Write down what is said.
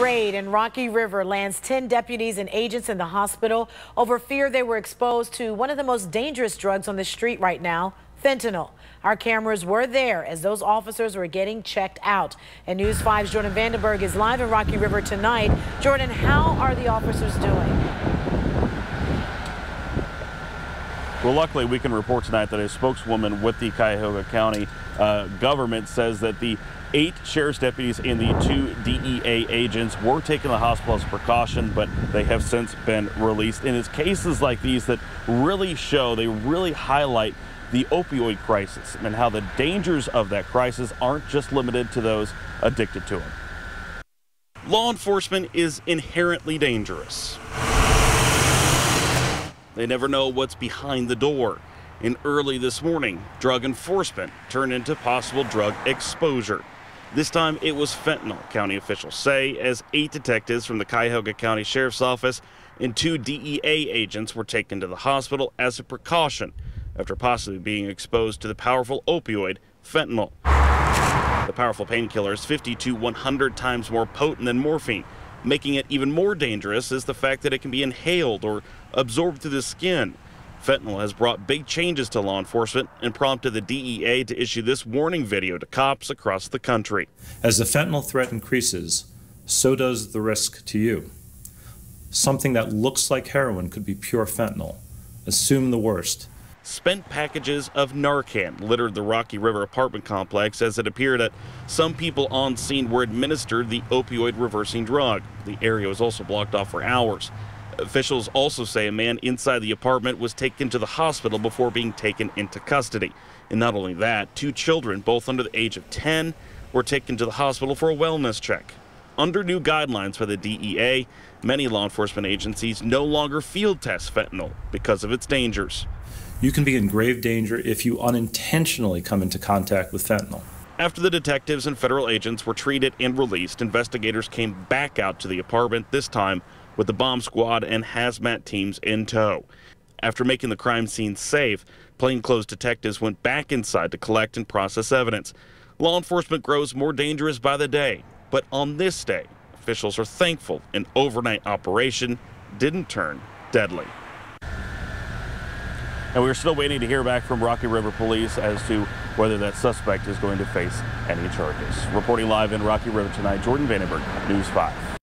raid in Rocky River lands 10 deputies and agents in the hospital over fear they were exposed to one of the most dangerous drugs on the street right now, fentanyl. Our cameras were there as those officers were getting checked out. And News 5's Jordan Vandenberg is live in Rocky River tonight. Jordan, how are the officers doing? Well, luckily, we can report tonight that a spokeswoman with the Cuyahoga County government says that the 8 sheriff's deputies and the 2 DEA agents were taken to the hospital as a precaution, but they have since been released. And it's cases like these that really highlight the opioid crisis and how the dangers of that crisis aren't just limited to those addicted to them. Law enforcement is inherently dangerous. They never know what's behind the door. And early this morning, drug enforcement turned into possible drug exposure. This time it was fentanyl, county officials say, as 8 detectives from the Cuyahoga County Sheriff's Office and 2 DEA agents were taken to the hospital as a precaution after possibly being exposed to the powerful opioid fentanyl. The powerful painkiller is 50 to 100 times more potent than morphine. Making it even more dangerous is the fact that it can be inhaled or absorbed through the skin. Fentanyl has brought big changes to law enforcement and prompted the DEA to issue this warning video to cops across the country. As the fentanyl threat increases, so does the risk to you. Something that looks like heroin could be pure fentanyl. Assume the worst. Spent packages of Narcan littered the Rocky River apartment complex as it appeared that some people on scene were administered the opioid reversing drug. The area was also blocked off for hours. Officials also say a man inside the apartment was taken to the hospital before being taken into custody. And not only that, 2 children, both under the age of 10, were taken to the hospital for a wellness check. Under new guidelines by the DEA, many law enforcement agencies no longer field test fentanyl because of its dangers. You can be in grave danger if you unintentionally come into contact with fentanyl. After the detectives and federal agents were treated and released, investigators came back out to the apartment, this time with the bomb squad and hazmat teams in tow. After making the crime scene safe, plainclothes detectives went back inside to collect and process evidence. Law enforcement grows more dangerous by the day, but on this day, officials are thankful an overnight operation didn't turn deadly. And we're still waiting to hear back from Rocky River Police as to whether that suspect is going to face any charges. Reporting live in Rocky River tonight, Jordan Vandenberg, News 5.